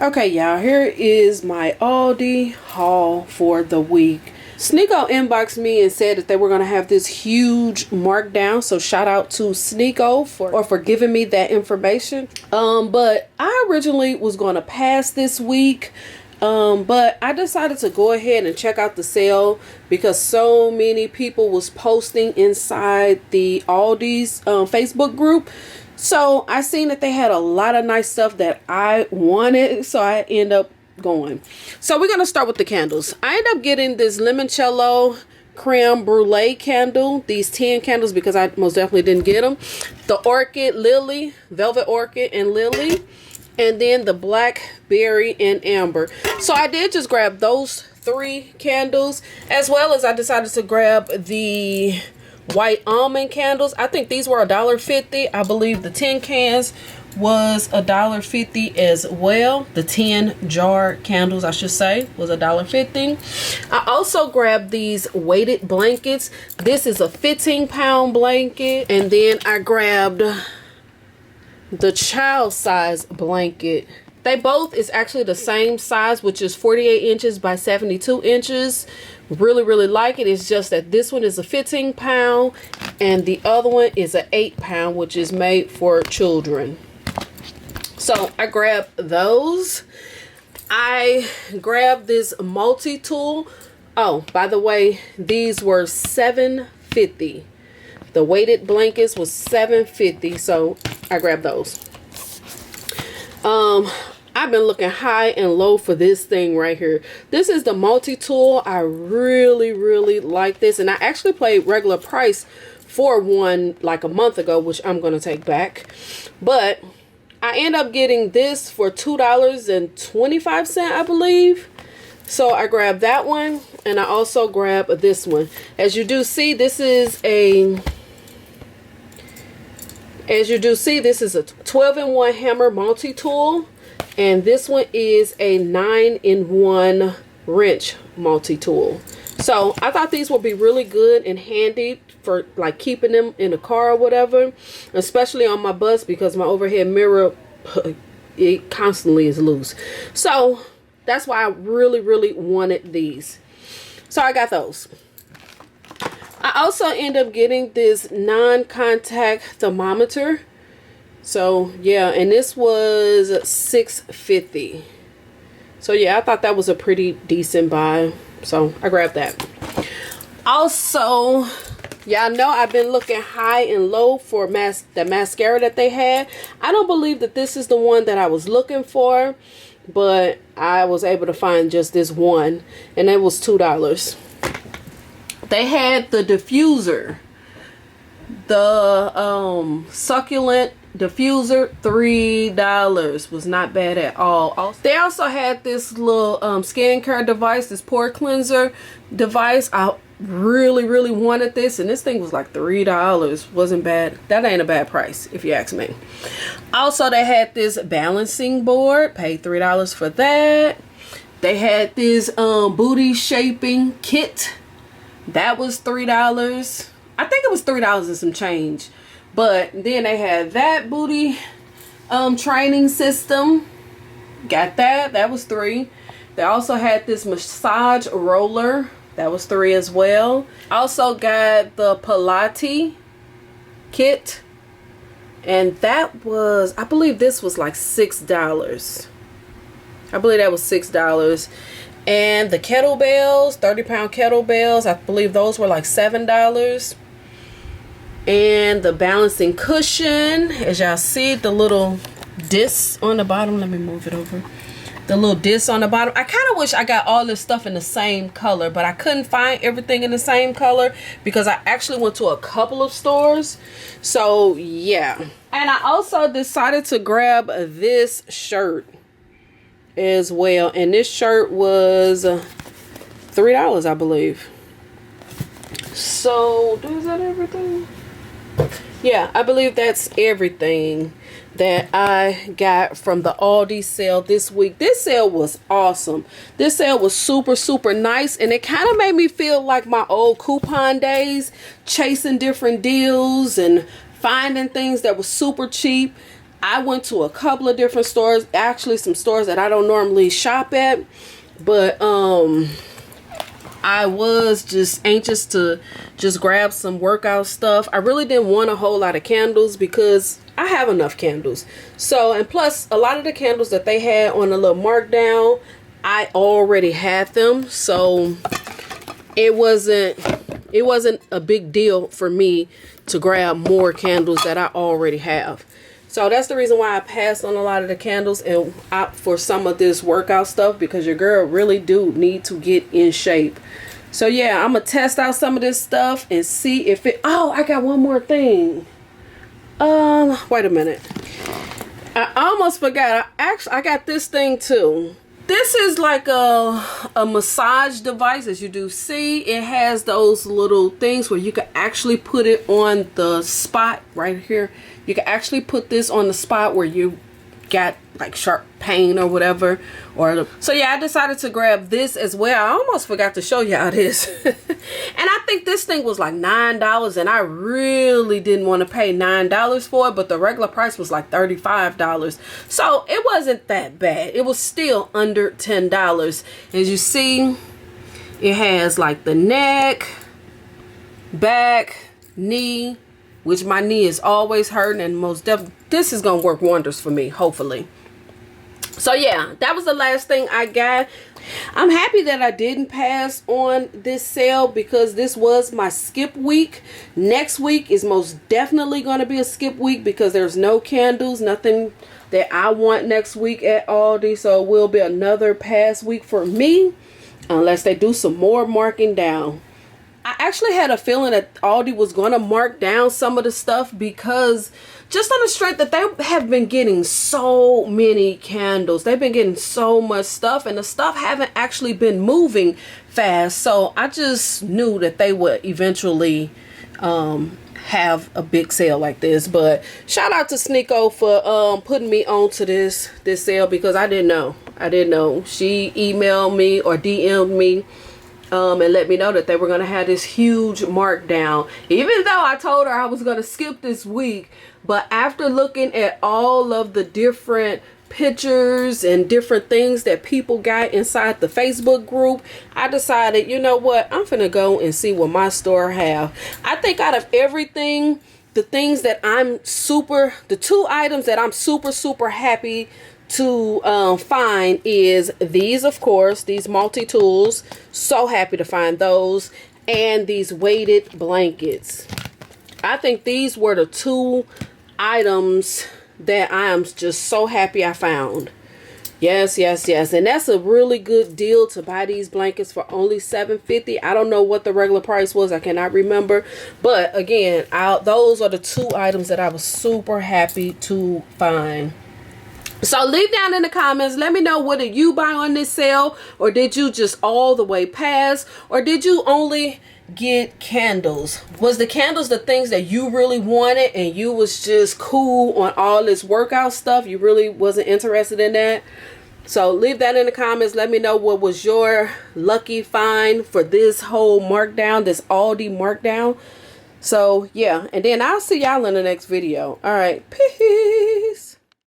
Okay, y'all, here is my Aldi haul for the week. Sneeko inboxed me and said that they were going to have this huge markdown. So shout out to Sneeko for giving me that information. But I originally was going to pass this week. But I decided to go ahead and check out the sale because so many people was posting inside the Aldi's Facebook group. So I seen that they had a lot of nice stuff that I wanted, so I end up going. So we're gonna start with the candles. I end up getting this limoncello creme brulee candle, these 10 candles, because I most definitely didn't get them. The orchid lily, velvet orchid and lily, and then the blackberry and amber. So I did just grab those 3 candles, as well as I decided to grab the white almond candles. I think these were $1.50. I believe the 10 cans was $1.50 as well. The 10 jar candles, I should say, was $1.50. I also grabbed these weighted blankets. This is a 15-pound blanket. And then I grabbed the child size blanket. They both is actually the same size, which is 48 inches by 72 inches. Really like it. It's just that this one is a 15-pound and the other one is an 8-pound, which is made for children. So I grabbed those. I grabbed this multi-tool. Oh, by the way, these were $7.50. The weighted blankets was $7.50, so I grabbed those. I've been looking high and low for this thing right here. This is the multi-tool. I really like this, and I actually paid regular price for one like a month ago, which I'm going to take back. But I end up getting this for $2.25, I believe. So I grabbed that one, and I also grabbed this one. As you do see, this is a 12-in-1 hammer multi-tool. And this one is a 9-in-1 wrench multi-tool. So I thought these would be really good and handy for like keeping them in the car or whatever, especially on my bus because my overhead mirror, it constantly is loose. So that's why I really wanted these. So I got those. I also end up getting this non-contact thermometer. So yeah, and this was $6.50. So yeah, I thought that was a pretty decent buy, so I grabbed that. Also, y'all know I've been looking high and low for the mascara that they had. I don't believe that this is the one that I was looking for, but I was able to find just this one, and it was $2. They had the diffuser, the succulent diffuser, $3. Was not bad at all. They also had this little skincare device, this pore cleanser device. I really wanted this, and this thing was like $3. Wasn't bad. That ain't a bad price if you ask me. Also, they had this balancing board, paid $3 for that. They had this booty shaping kit, that was $3. I think it was $3 and some change. But then they had that booty training system. Got that. That was $3. They also had this massage roller. That was $3 as well. Also got the Pilates kit. And that was, I believe this was like $6. I believe that was $6. And the kettlebells, 30-pound kettlebells, I believe those were like $7. And the balancing cushion, as y'all see, the little disc on the bottom. Let me move it over. The little disc on the bottom. I kind of wish I got all this stuff in the same color, but I couldn't find everything in the same color because I actually went to a couple of stores. So yeah. And I also decided to grab this shirt as well, and this shirt was $3, I believe. So is that everything? Yeah, I believe that's everything that I got from the Aldi sale this week. This sale was awesome. This sale was super nice, and it kind of made me feel like my old coupon days, chasing different deals and finding things that were super cheap. I went to a couple of different stores, actually some stores that I don't normally shop at, but I was just anxious to just grab some workout stuff. I really didn't want a whole lot of candles because I have enough candles. So, and plus a lot of the candles that they had on a little markdown, I already had them. So it wasn't a big deal for me to grab more candles that I already have. So that's the reason why I passed on a lot of the candles and opt for some of this workout stuff, because your girl really do need to get in shape. So yeah, I'm gonna test out some of this stuff and see if it, oh, I got one more thing. Wait a minute. I almost forgot. I got this thing too. This is like a massage device. As you do see, it has those little things where you can actually put it on the spot right here. You can actually put this on the spot where you got like sharp pain or whatever. So yeah, I decided to grab this as well. I almost forgot to show y'all this. And I think this thing was like $9, and I really didn't want to pay $9 for it, but the regular price was like $35. So it wasn't that bad. It was still under $10. As you see, it has like the neck, back, knee, which my knee is always hurting, and most definitely this is gonna work wonders for me, hopefully. So yeah, that was the last thing I got. I'm happy that I didn't pass on this sale, because this was my skip week. Next week is most definitely going to be a skip week, because there's no candles, nothing that I want next week at Aldi. So it will be another pass week for me, unless they do some more marking down. I actually had a feeling that Aldi was going to mark down some of the stuff, because just on the strength that they have been getting so many candles. They've been getting so much stuff, and the stuff haven't actually been moving fast. So I just knew that they would eventually have a big sale like this. But shout out to Sneeko for putting me onto this sale, because I didn't know. She emailed me or DM'd me and let me know that they were going to have this huge markdown, even though I told her I was going to skip this week. But after looking at all of the different pictures and different things that people got inside the Facebook group, I decided, you know what, I'm finna go and see what my store have. I think out of everything, the things that the two items that I'm super happy to find is these, of course, these multi-tools. So happy to find those. And these weighted blankets. I think these were the two items that I am just so happy I found. Yes. And that's a really good deal to buy these blankets for only $7.50. I don't know what the regular price was. I cannot remember. But again, those are the two items that I was super happy to find. So leave down in the comments, let me know, what did you buy on this sale? Or did you just all the way pass? Or did you only get candles? Was the candles the things that you really wanted, and you was just cool on all this workout stuff? You really wasn't interested in that? So leave that in the comments. Let me know what was your lucky find for this whole markdown, this Aldi markdown. So yeah, and then I'll see y'all in the next video. All right, peace.